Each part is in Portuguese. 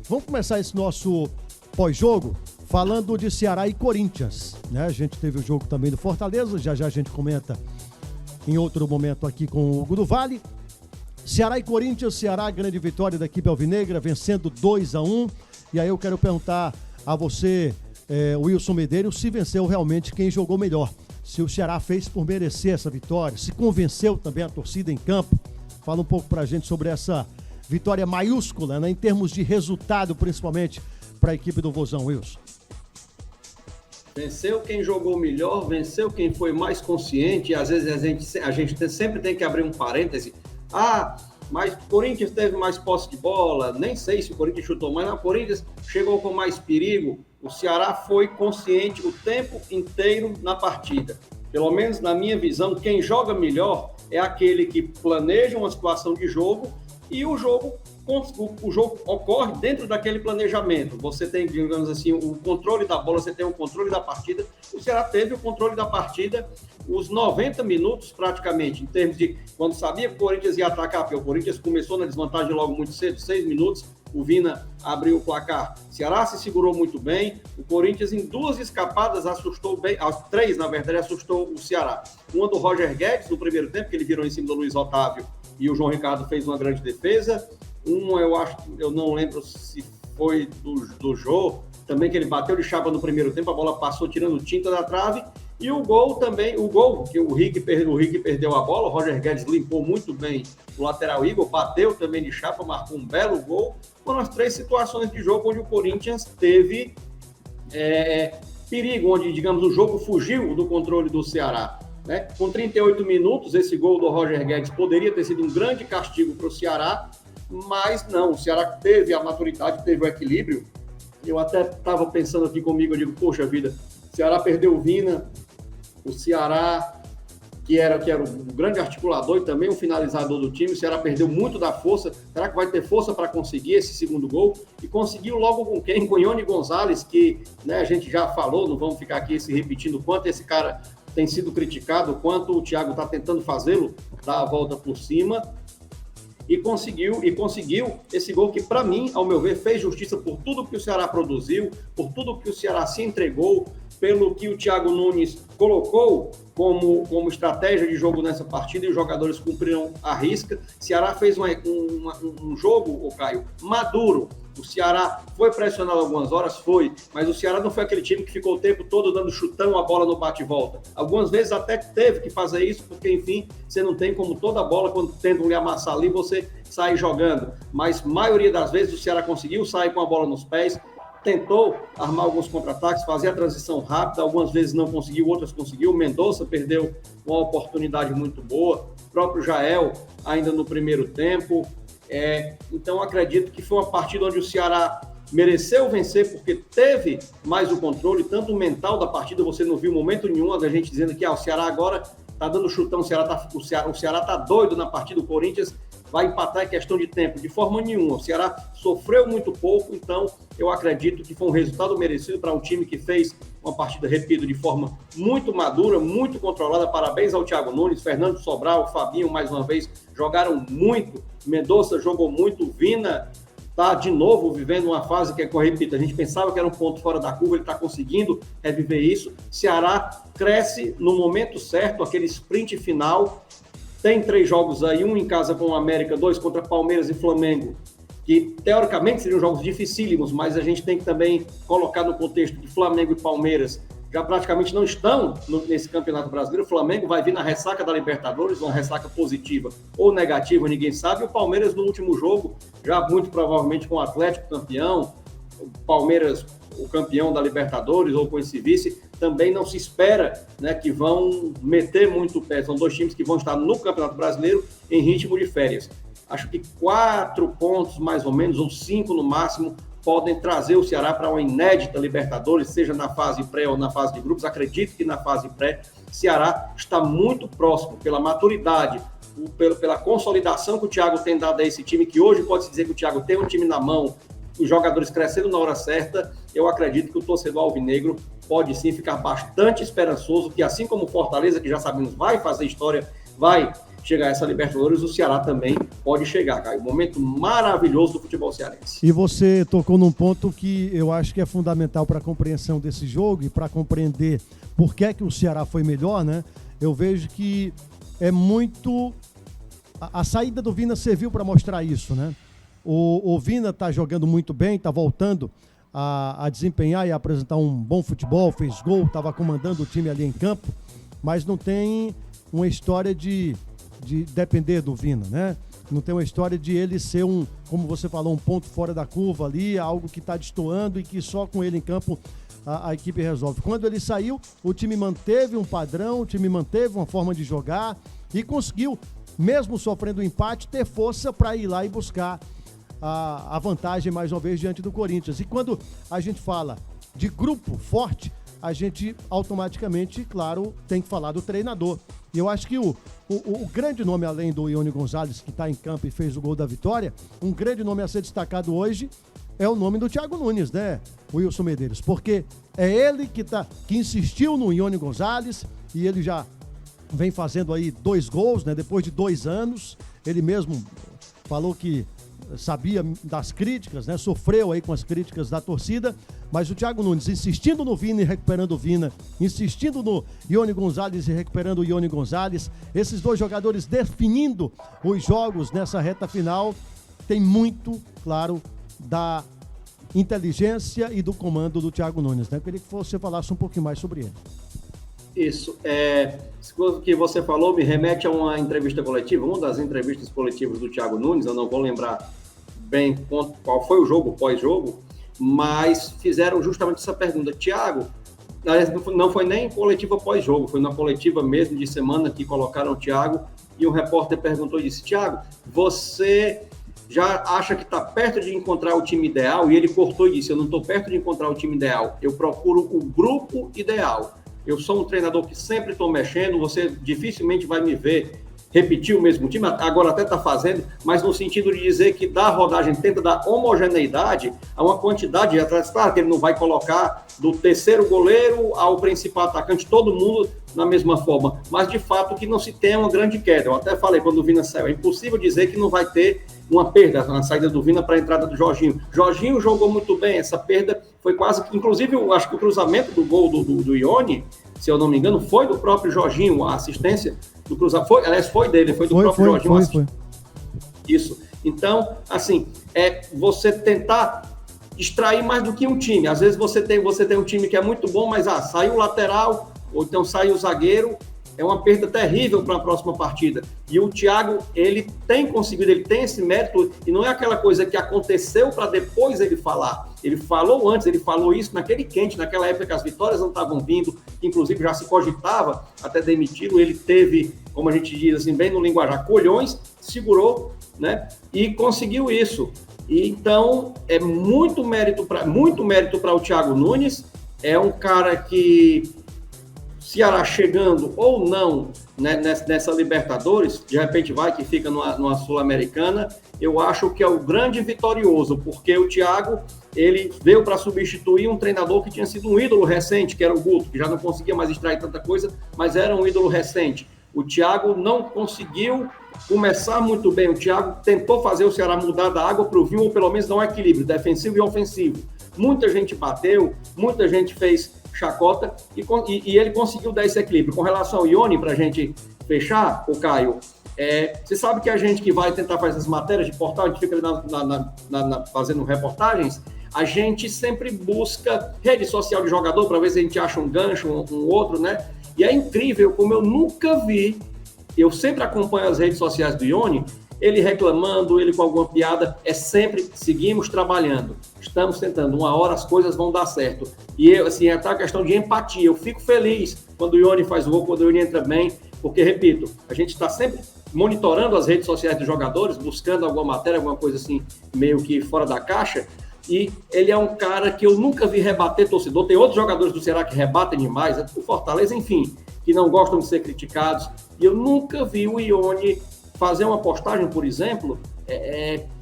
Vamos começar esse nosso pós-jogo falando de Ceará e Corinthians, né? A gente teve o jogo também do Fortaleza, já a gente comenta em outro momento aqui com o Hugo do Vale. Ceará e Corinthians, Ceará, grande vitória da equipe alvinegra, vencendo 2-1. E aí eu quero perguntar a você, Wilson Medeiros, se venceu realmente quem jogou melhor. Se o Ceará fez por merecer essa vitória, se convenceu também a torcida em campo. Fala um pouco pra gente sobre essa vitória maiúscula, né, em termos de resultado, principalmente para a equipe do Vozão, Wilson. Venceu quem jogou melhor, venceu quem foi mais consciente. Às vezes a gente sempre tem que abrir um parêntese. Mas o Corinthians teve mais posse de bola, nem sei se o Corinthians chutou mais, o Corinthians chegou com mais perigo. O Ceará foi consciente o tempo inteiro na partida. Pelo menos na minha visão, quem joga melhor é aquele que planeja uma situação de jogo e o jogo ocorre dentro daquele planejamento. Você tem, digamos assim, o controle da bola, você tem o controle da partida. O Ceará teve o controle da partida os 90 minutos praticamente, em termos de quando sabia que o Corinthians ia atacar, porque o Corinthians começou na desvantagem logo muito cedo, 6 minutos, o Vina abriu o placar. O Ceará se segurou muito bem, o Corinthians em 2 escapadas assustou bem, as 3 na verdade assustou o Ceará. Uma do Roger Guedes no primeiro tempo, que ele virou em cima do Luiz Otávio e o João Ricardo fez uma grande defesa. Uma eu não lembro se foi do Jô, também que ele bateu de chapa no primeiro tempo, a bola passou tirando tinta da trave. E o gol também, que o Rick perdeu a bola, o Roger Guedes limpou muito bem o lateral Igor, bateu também de chapa, marcou um belo gol. Foram as 3 situações de jogo onde o Corinthians teve perigo, onde, digamos, o jogo fugiu do controle do Ceará. Né? Com 38 minutos, esse gol do Roger Guedes poderia ter sido um grande castigo para o Ceará, mas não, o Ceará teve a maturidade, teve o equilíbrio. Eu até estava pensando aqui comigo, eu digo, poxa vida, o Ceará perdeu o Vina, o Ceará, que era o grande articulador e também o finalizador do time, o Ceará perdeu muito da força. Será que vai ter força para conseguir esse segundo gol? E conseguiu logo com quem? Com Ione Gonzalez, que, né, a gente já falou, não vamos ficar aqui se repetindo o quanto esse cara tem sido criticado, o quanto o Thiago está tentando fazê-lo, dar a volta por cima. E conseguiu esse gol que, para mim, ao meu ver, fez justiça por tudo que o Ceará produziu, por tudo que o Ceará se entregou, pelo que o Thiago Nunes colocou como estratégia de jogo nessa partida, e os jogadores cumpriram a risca. O Ceará fez um jogo, Caio, maduro. O Ceará foi pressionado algumas horas, mas o Ceará não foi aquele time que ficou o tempo todo dando chutão, a bola no bate-volta. Algumas vezes até teve que fazer isso, porque, enfim, você não tem como toda bola, quando tentam lhe amassar ali, você sai jogando. Mas, maioria das vezes, o Ceará conseguiu sair com a bola nos pés, tentou armar alguns contra-ataques, fazer a transição rápida, algumas vezes não conseguiu, outras conseguiu. O Mendonça perdeu uma oportunidade muito boa, o próprio Jael ainda no primeiro tempo. Então, acredito que foi uma partida onde o Ceará mereceu vencer, porque teve mais o controle, tanto mental da partida. Você não viu momento nenhum da gente dizendo que o Ceará agora está dando chutão, o Ceará está doido na partida, o Corinthians vai empatar, é questão de tempo, de forma nenhuma. O Ceará sofreu muito pouco, então eu acredito que foi um resultado merecido para um time que fez uma partida, repito, de forma muito madura, muito controlada. Parabéns ao Thiago Nunes, Fernando Sobral, Fabinho, mais uma vez, jogaram muito. Mendonça jogou muito, Vina está de novo vivendo uma fase que, eu repito, a gente pensava que era um ponto fora da curva, ele está conseguindo reviver isso. Ceará cresce no momento certo, aquele sprint final. Tem 3 jogos aí, um em casa com o América, 2 contra Palmeiras e Flamengo, que teoricamente seriam jogos dificílimos, mas a gente tem que também colocar no contexto que Flamengo e Palmeiras já praticamente não estão nesse Campeonato Brasileiro. O Flamengo vai vir na ressaca da Libertadores, uma ressaca positiva ou negativa, ninguém sabe. O Palmeiras no último jogo, já muito provavelmente com o Atlético campeão, o Palmeiras o campeão da Libertadores ou com esse vice, também não se espera, né, que vão meter muito o pé. São 2 times que vão estar no Campeonato Brasileiro em ritmo de férias. Acho que 4 pontos, mais ou menos, ou 5 no máximo, podem trazer o Ceará para uma inédita Libertadores, seja na fase pré ou na fase de grupos. Acredito que na fase pré, Ceará está muito próximo, pela maturidade, pela consolidação que o Thiago tem dado a esse time, que hoje pode-se dizer que o Thiago tem um time na mão, os jogadores crescendo na hora certa. Eu acredito que o torcedor alvinegro pode sim ficar bastante esperançoso, que assim como o Fortaleza, que já sabemos vai fazer história, vai chegar a essa Libertadores, o Ceará também pode chegar, Caio. Um momento maravilhoso do futebol cearense. E você tocou num ponto que eu acho que é fundamental para a compreensão desse jogo e para compreender por que é que o Ceará foi melhor, né? Eu vejo que é muito... A saída do Vina serviu para mostrar isso, né? O Vina está jogando muito bem, está voltando a desempenhar e a apresentar um bom futebol, fez gol, estava comandando o time ali em campo, mas não tem uma história de depender do Vina, né? Não tem uma história de ele ser como você falou, um ponto fora da curva ali, algo que está destoando e que só com ele em campo a equipe resolve. Quando ele saiu, o time manteve um padrão, o time manteve uma forma de jogar e conseguiu, mesmo sofrendo um empate, ter força para ir lá e buscar a vantagem mais uma vez diante do Corinthians. E quando a gente fala de grupo forte, a gente automaticamente, claro, tem que falar do treinador. E eu acho que o grande nome, além do Ione Gonzalez, que está em campo e fez o gol da vitória, um grande nome a ser destacado hoje é o nome do Thiago Nunes, né, Wilson Medeiros? Porque é ele que insistiu no Ione Gonzalez e ele já vem fazendo aí 2 gols, né, depois de 2 anos. Ele mesmo falou que sabia das críticas, né? Sofreu aí com as críticas da torcida, mas o Thiago Nunes insistindo no Vina e recuperando o Vina, insistindo no Ione Gonzalez e recuperando o Ione Gonzalez, esses 2 jogadores definindo os jogos nessa reta final, tem muito, claro, da inteligência e do comando do Thiago Nunes, né? Eu queria que você falasse um pouquinho mais sobre ele. Isso, isso que você falou me remete a uma entrevista coletiva, uma das entrevistas coletivas do Thiago Nunes, eu não vou lembrar bem qual foi o jogo, pós-jogo, mas fizeram justamente essa pergunta. Thiago, não foi nem coletiva pós-jogo, foi na coletiva mesmo de semana que colocaram o Thiago e um repórter perguntou e disse, Thiago, você já acha que está perto de encontrar o time ideal? E ele cortou e disse, eu não estou perto de encontrar o time ideal, eu procuro o grupo ideal. Eu sou um treinador que sempre estou mexendo, você dificilmente vai me ver repetir o mesmo time, agora até está fazendo, mas no sentido de dizer que dá rodagem, tenta dar homogeneidade a uma quantidade de atletas. Claro que ele não vai colocar do terceiro goleiro ao principal atacante, todo mundo na mesma forma, mas de fato que não se tem uma grande queda. Eu até falei quando o Vina saiu, é impossível dizer que não vai ter uma perda na saída do Vina para a entrada do Jorginho. Jorginho jogou muito bem, essa perda foi quase que, inclusive, eu acho que o cruzamento do gol do Ione, se eu não me engano, foi do próprio Jorginho, a assistência do cruzamento, foi dele, foi do próprio Jorginho. Foi. Isso. Então, assim, você tentar extrair mais do que um time. Às vezes você tem um time que é muito bom, mas saiu o lateral, ou então saiu o zagueiro, é uma perda terrível para a próxima partida. E o Thiago, ele tem conseguido, ele tem esse mérito, e não é aquela coisa que aconteceu para depois ele falar. Ele falou antes, ele falou isso naquele quente, naquela época que as vitórias não estavam vindo, inclusive já se cogitava até demiti-lo. Ele teve, como a gente diz assim, bem no linguajar, colhões, segurou, né? E conseguiu isso. E, então, é muito mérito para o Thiago Nunes. É um cara que Ceará chegando ou não, né, nessa Libertadores, de repente vai que fica numa Sul-Americana, eu acho que é o grande vitorioso, porque o Thiago, ele veio para substituir um treinador que tinha sido um ídolo recente, que era o Guto, que já não conseguia mais extrair tanta coisa, mas era um ídolo recente. O Thiago não conseguiu começar muito bem, o Thiago tentou fazer o Ceará mudar da água para o vinho, ou pelo menos dar um equilíbrio defensivo e ofensivo. Muita gente bateu, muita gente fez chacota e ele conseguiu dar esse equilíbrio. Com relação ao Ione, para a gente fechar, o Caio, você sabe que a gente que vai tentar fazer as matérias de portal, a gente fica ali fazendo reportagens, a gente sempre busca rede social de jogador para ver se a gente acha um gancho, um outro, né? E é incrível como eu nunca vi, eu sempre acompanho as redes sociais do Ione, ele reclamando, ele com alguma piada, sempre seguimos trabalhando, estamos tentando, uma hora as coisas vão dar certo. E assim, é a questão de empatia, eu fico feliz quando o Ione faz o gol, quando o Ione entra bem, porque, repito, a gente está sempre monitorando as redes sociais dos jogadores, buscando alguma matéria, alguma coisa assim, meio que fora da caixa, e ele é um cara que eu nunca vi rebater torcedor. Tem outros jogadores do Ceará que rebatem demais, o Fortaleza, enfim, que não gostam de ser criticados, e eu nunca vi o Ione fazer uma postagem, por exemplo,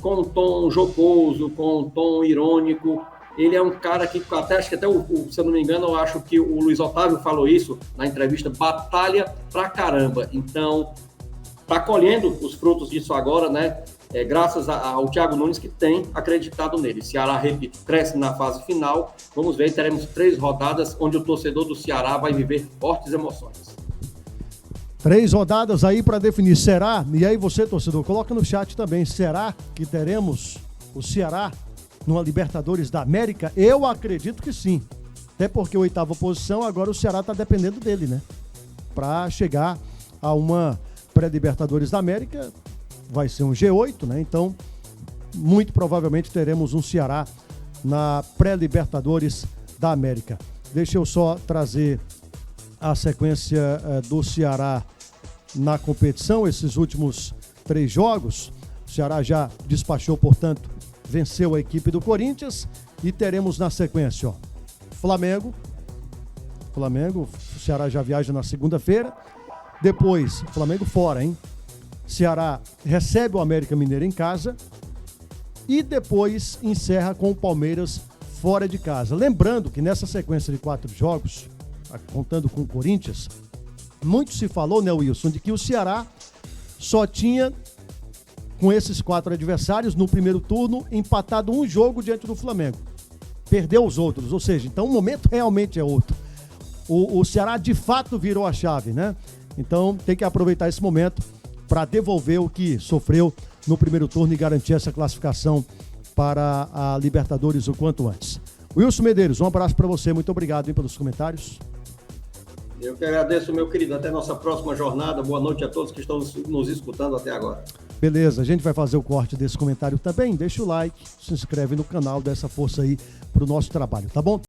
com um tom jocoso, com um tom irônico. Ele é um cara que, acho que até, se eu não me engano, eu acho que o Luiz Otávio falou isso na entrevista, batalha pra caramba. Então, está colhendo os frutos disso agora, né? Graças ao Thiago Nunes, que tem acreditado nele. Ceará, repito, cresce na fase final. Vamos ver, teremos 3 rodadas onde o torcedor do Ceará vai viver fortes emoções. 3 rodadas aí para definir. Será? E aí você, torcedor, coloca no chat também. Será que teremos o Ceará numa Libertadores da América? Eu acredito que sim. Até porque a 8ª posição, agora o Ceará está dependendo dele, né? Para chegar a uma pré-Libertadores da América, vai ser um G8, né? Então, muito provavelmente teremos um Ceará na pré-Libertadores da América. Deixa eu só trazer a sequência do Ceará na competição, esses últimos 3 jogos. O Ceará já despachou, portanto, venceu a equipe do Corinthians e teremos na sequência, ó, Flamengo, o Ceará já viaja na segunda-feira, depois, Flamengo fora, hein? Ceará recebe o América Mineiro em casa e depois encerra com o Palmeiras fora de casa. Lembrando que nessa sequência de 4 jogos, contando com o Corinthians, muito se falou, né, Wilson, de que o Ceará só tinha, com esses 4 adversários, no primeiro turno, empatado um jogo diante do Flamengo. Perdeu os outros, ou seja, então o momento realmente é outro. O Ceará de fato virou a chave, né? Então tem que aproveitar esse momento para devolver o que sofreu no primeiro turno e garantir essa classificação para a Libertadores o quanto antes. Wilson Medeiros, um abraço para você, muito obrigado, hein, pelos comentários. Eu que agradeço, meu querido. Até nossa próxima jornada. Boa noite a todos que estão nos escutando até agora. Beleza, a gente vai fazer o corte desse comentário também. Deixa o like, se inscreve no canal, dá essa força aí pro nosso trabalho, tá bom?